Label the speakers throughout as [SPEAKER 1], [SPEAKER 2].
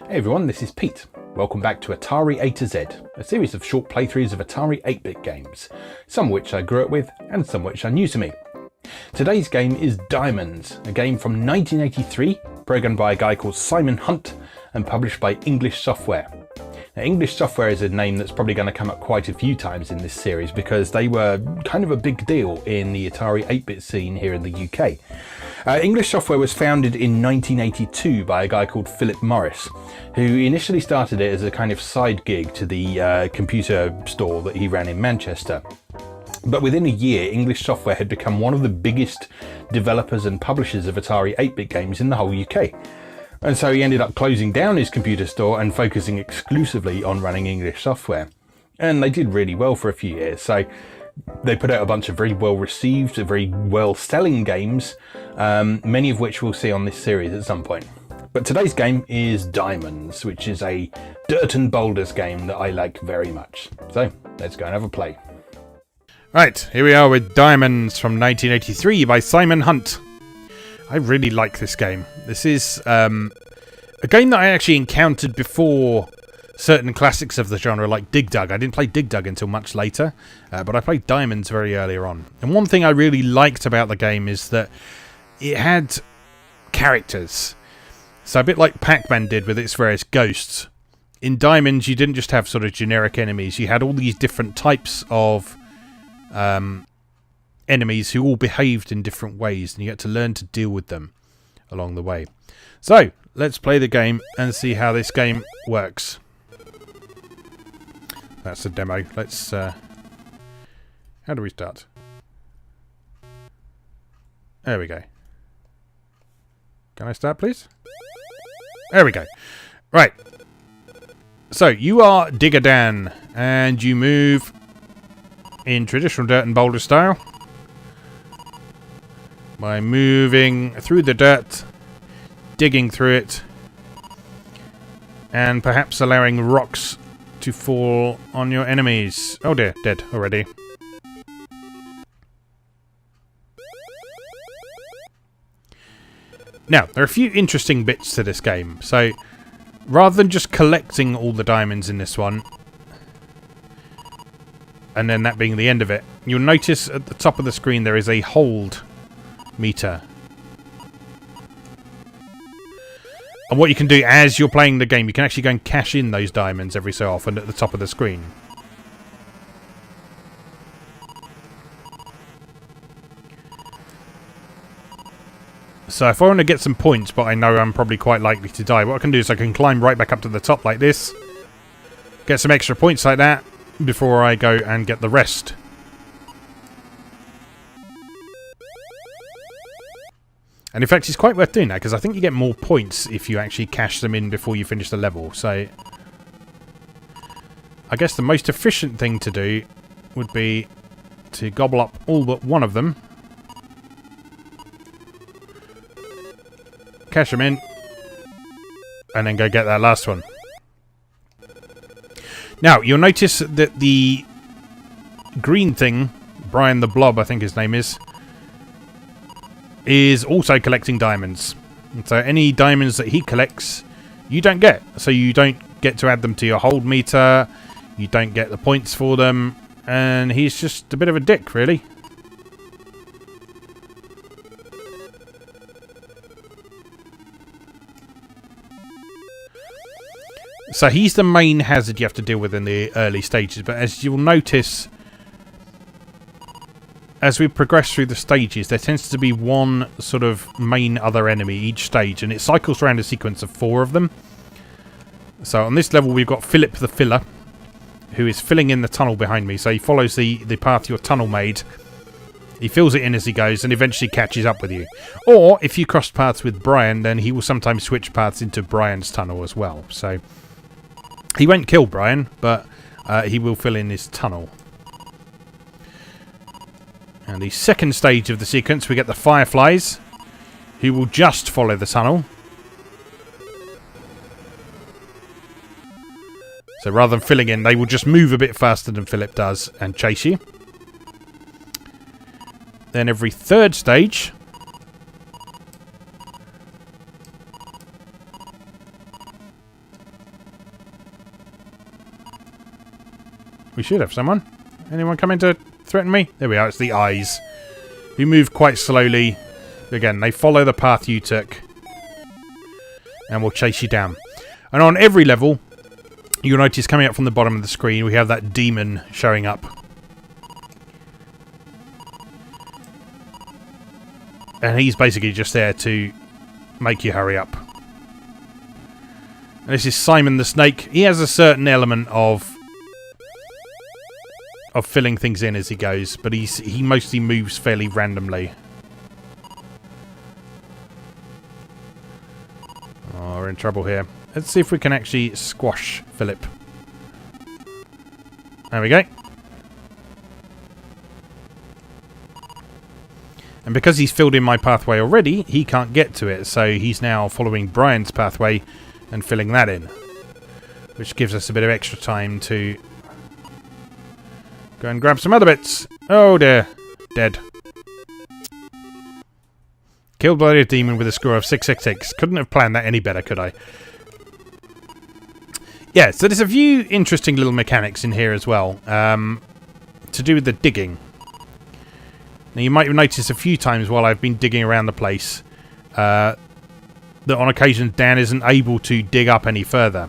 [SPEAKER 1] Hey everyone, this is Pete. Welcome back to Atari A to Z, a series of short playthroughs of Atari 8-bit games, some which I grew up with and some which are new to me. Today's game is Diamonds, a game from 1983, programmed by a guy called Simon Hunt and published by English Software. Now, English Software is a name that's probably going to come up quite a few times in this series because they were kind of a big deal in the Atari 8-bit scene here in the UK. English Software was founded in 1982 by a guy called Philip Morris, who initially started it as a kind of side gig to the computer store that he ran in Manchester. But within a year, English Software had become one of the biggest developers and publishers of Atari 8-bit games in the whole UK. And so he ended up closing down his computer store and focusing exclusively on running English Software. And they did really well for a few years. So they put out a bunch of very well received, very well selling games, many of which we'll see on this series at some point. But today's game is Diamonds, which is a dirt and boulders game that I like very much. So let's go and have a play.
[SPEAKER 2] Right, here we are with Diamonds from 1983 by Simon Hunt. I really like this game. This is a game that I actually encountered before certain classics of the genre like Dig Dug. I didn't play Dig Dug until much later, but I played Diamonds very earlier on. And one thing I really liked about the game is that it had characters. So a bit like Pac-Man did with its various ghosts. In Diamonds, you didn't just have sort of generic enemies. You had all these different types of enemies who all behaved in different ways, and you had to learn to deal with them along the way. So, let's play the game and see how this game works. That's the demo. Let's... how do we start? There we go. Can I start, please? There we go. Right. So, you are Digger Dan, and you move in traditional dirt and boulder style by moving through the dirt, digging through it, and perhaps allowing rocks to fall on your enemies. Oh dear, dead already. Now, there are a few interesting bits to this game. So, rather than just collecting all the diamonds in this one, and then that being the end of it, you'll notice at the top of the screen there is a hold meter. And what you can do as you're playing the game, you can actually go and cash in those diamonds every so often at the top of the screen. So if I want to get some points, but I know I'm probably quite likely to die, what I can do is I can climb right back up to the top like this, get some extra points like that, before I go and get the rest. And in fact, it's quite worth doing that, because I think you get more points if you actually cash them in before you finish the level. So, I guess the most efficient thing to do would be to gobble up all but one of them. Cash them in. And then go get that last one. Now, you'll notice that the green thing, Brian the Blob, I think his name is also collecting diamonds. And so any diamonds that he collects, you don't get. So you don't get to add them to your hold meter, you don't get the points for them, and he's just a bit of a dick, really. So he's the main hazard you have to deal with in the early stages, but as you'll notice, as we progress through the stages, there tends to be one sort of main other enemy each stage, and it cycles around a sequence of 4 of them. So on this level we've got Philip the Filler, who is filling in the tunnel behind me. So he follows the path your tunnel made. He fills it in as he goes and eventually catches up with you. Or if you cross paths with Brian, then he will sometimes switch paths into Brian's tunnel as well. So he won't kill Brian, but he will fill in his tunnel. And the second stage of the sequence, we get the Fireflies, who will just follow the tunnel. So rather than filling in, they will just move a bit faster than Philip does and chase you. Then every third stage, We should have someone. Anyone coming to threaten me? There we are. It's the eyes. Who move quite slowly. Again, they follow the path you took. And will chase you down. And on every level, you'll notice coming up from the bottom of the screen, we have that demon showing up. And he's basically just there to make you hurry up. And this is Simon the Snake. He has a certain element of filling things in as he goes, but he mostly moves fairly randomly. Oh, we're in trouble here. Let's see if we can actually squash Philip. There we go. And because he's filled in my pathway already, he can't get to it, so he's now following Brian's pathway and filling that in. Which gives us a bit of extra time to go and grab some other bits. Oh dear. Dead. Killed by a demon with a score of 666. Couldn't have planned that any better, could I? Yeah, so there's a few interesting little mechanics in here as well. To do with the digging. Now you might have noticed a few times while I've been digging around the place that on occasion Dan isn't able to dig up any further.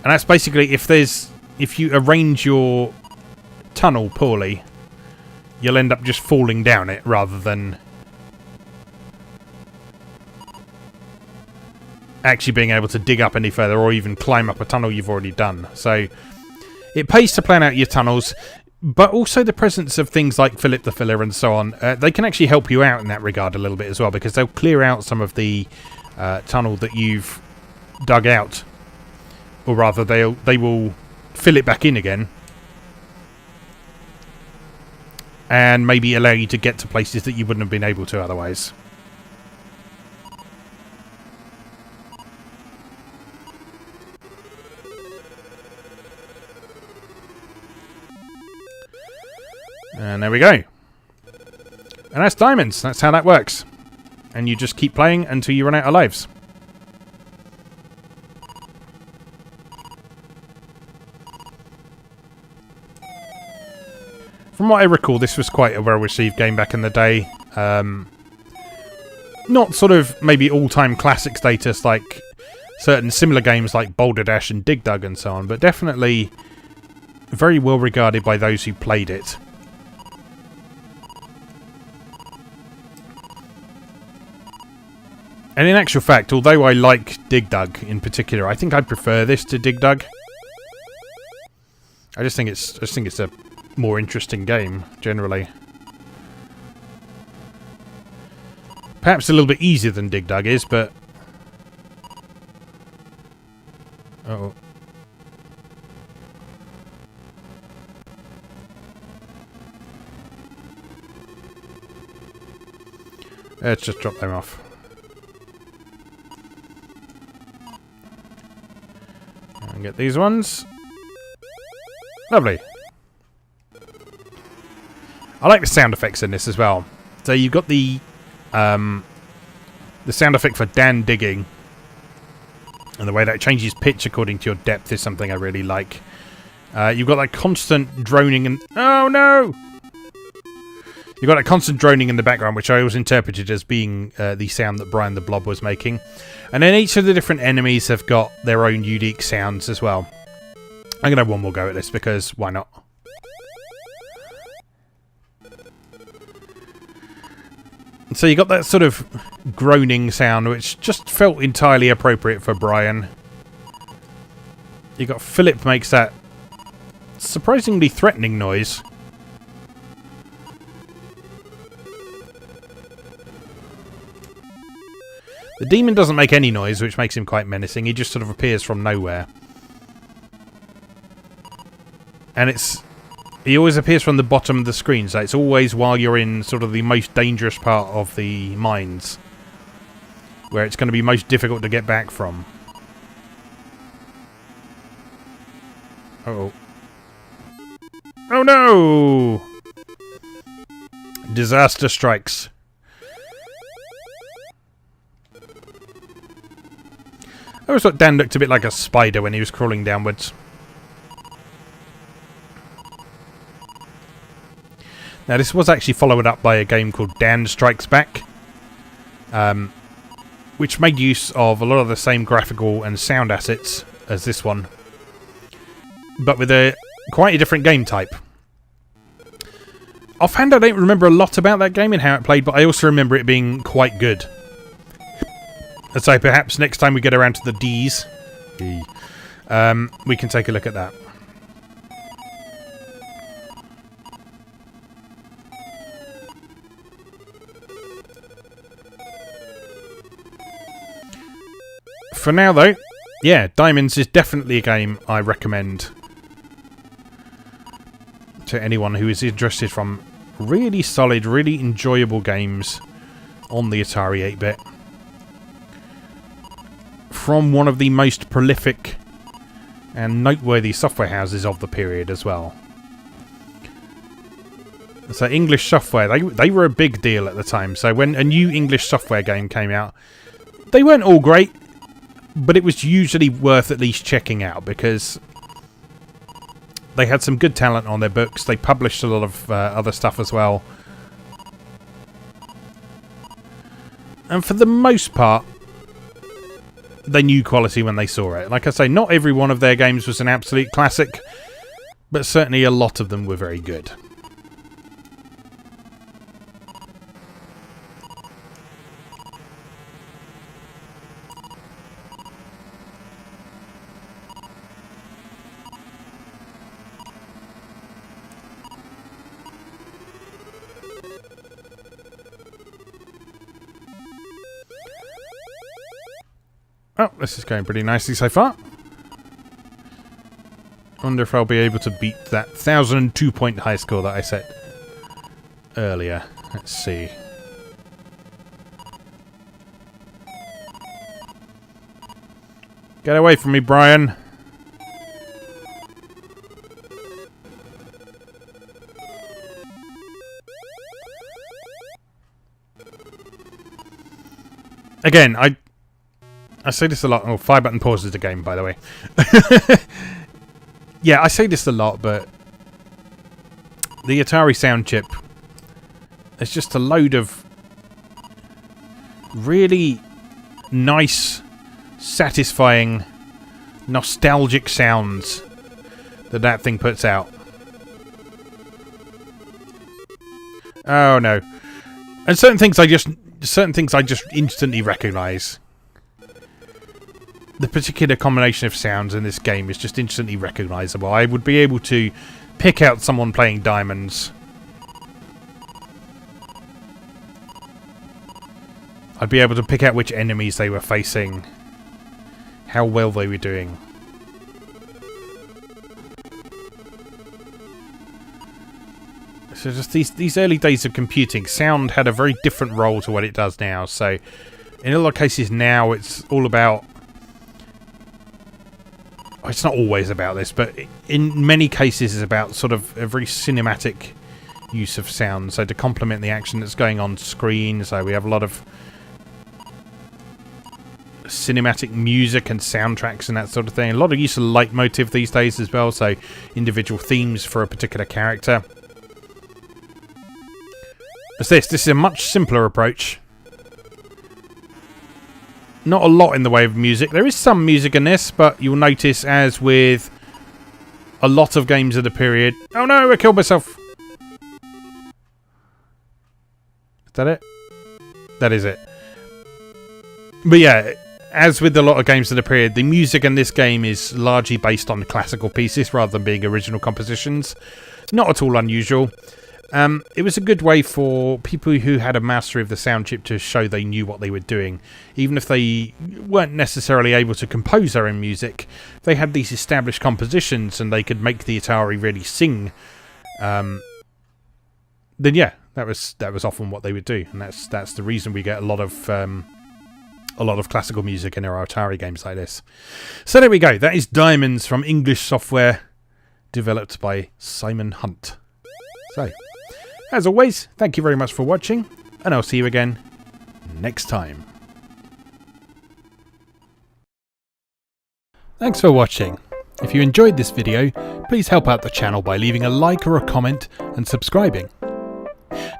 [SPEAKER 2] And that's basically if you arrange your tunnel poorly, you'll end up just falling down it rather than actually being able to dig up any further or even climb up a tunnel you've already done. So it pays to plan out your tunnels, but also the presence of things like Philip the Filler and so on, they can actually help you out in that regard a little bit as well, because they'll clear out some of the tunnel that you've dug out, or rather they will fill it back in again and maybe allow you to get to places that you wouldn't have been able to otherwise. And there we go. And that's diamonds. That's how that works. And you just keep playing until you run out of lives. From what I recall, this was quite a well-received game back in the day. Not sort of maybe all-time classic status like certain similar games like Boulder Dash and Dig Dug and so on, but definitely very well regarded by those who played it. And in actual fact, although I like Dig Dug in particular, I think I prefer this to Dig Dug. I just think it's a more interesting game generally. Perhaps a little bit easier than Dig Dug is, but uh-oh. Let's just drop them off. And get these ones. Lovely. I like the sound effects in this as well. So you've got the sound effect for Dan digging, and the way that changes pitch according to your depth is something I really like. You've got that constant droning and oh no! You've got that constant droning in the background, which I always interpreted as being the sound that Brian the Blob was making. And then each of the different enemies have got their own unique sounds as well. I'm going to have one more go at this because why not? So you got that sort of groaning sound, which just felt entirely appropriate for Brian. You got Philip makes that surprisingly threatening noise. The demon doesn't make any noise, which makes him quite menacing. He just sort of appears from nowhere. And he always appears from the bottom of the screen, so it's always while you're in sort of the most dangerous part of the mines, where it's going to be most difficult to get back from. Uh-oh. Oh no! Disaster strikes. I always thought Dan looked a bit like a spider when he was crawling downwards. Now, this was actually followed up by a game called Dan Strikes Back, which made use of a lot of the same graphical and sound assets as this one, but with quite a different game type. Offhand, I don't remember a lot about that game and how it played, but I also remember it being quite good. And so perhaps next time we get around to the D's, we can take a look at that. For now, though, yeah, Diamonds is definitely a game I recommend to anyone who is interested from really solid, really enjoyable games on the Atari 8-bit. From one of the most prolific and noteworthy software houses of the period as well. So English software, they were a big deal at the time. So when a new English software game came out, they weren't all great, but it was usually worth at least checking out because they had some good talent on their books. They published a lot of other stuff as well. And for the most part, they knew quality when they saw it. Like I say, not every one of their games was an absolute classic, but certainly a lot of them were very good. Oh, this is going pretty nicely so far. Wonder if I'll be able to beat that 1,002 point high score that I set earlier. Let's see. Get away from me, Brian. Again, I say this a lot. Oh, 5-button pause is the game, by the way. Yeah, I say this a lot, but the Atari sound chip is just a load of really nice, satisfying, nostalgic sounds that thing puts out. Oh no. And certain things I just instantly recognise. The particular combination of sounds in this game is just instantly recognisable. I would be able to pick out someone playing Diamonds. I'd be able to pick out which enemies they were facing, how well they were doing. So just these early days of computing, sound had a very different role to what it does now. So in a lot of cases now, it's all about... It's not always about this, but in many cases it's about sort of a very cinematic use of sound. So to complement the action that's going on screen, so we have a lot of cinematic music and soundtracks and that sort of thing. A lot of use of leitmotif these days as well, so individual themes for a particular character. As this is a much simpler approach. Not a lot in the way of music. There is some music in this, but you'll notice, as with a lot of games of the period... Oh no, I killed myself! Is that it? That is it. But yeah, as with a lot of games of the period, the music in this game is largely based on classical pieces rather than being original compositions. Not at all unusual. It was a good way for people who had a mastery of the sound chip to show they knew what they were doing. Even if they weren't necessarily able to compose their own music, they had these established compositions and they could make the Atari really sing. Then yeah, that was often what they would do, and that's the reason we get a lot of classical music in our Atari games like this. So there we go. That is Diamonds from English Software, developed by Simon Hunt. So, as always, thank you very much for watching, and I'll see you again next time. Thanks for watching. If you enjoyed this video, please help out the channel by leaving a like or a comment and subscribing.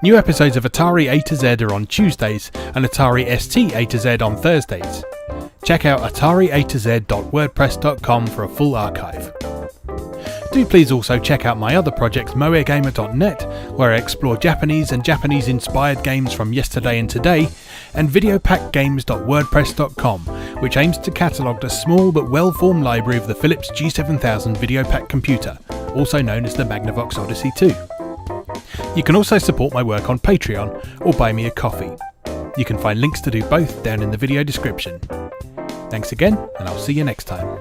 [SPEAKER 2] New episodes of Atari A to Z are on Tuesdays and Atari ST A to Z on Thursdays. Check out atariatoz.wordpress.com for a full archive. Do please also check out my other projects moegamer.net, where I explore Japanese and Japanese-inspired games from yesterday and today, and videopackgames.wordpress.com, which aims to catalogue a small but well-formed library of the Philips G7000 Videopack computer, also known as the Magnavox Odyssey 2. You can also support my work on Patreon or buy me a coffee. You can find links to do both down in the video description. Thanks again, and I'll see you next time.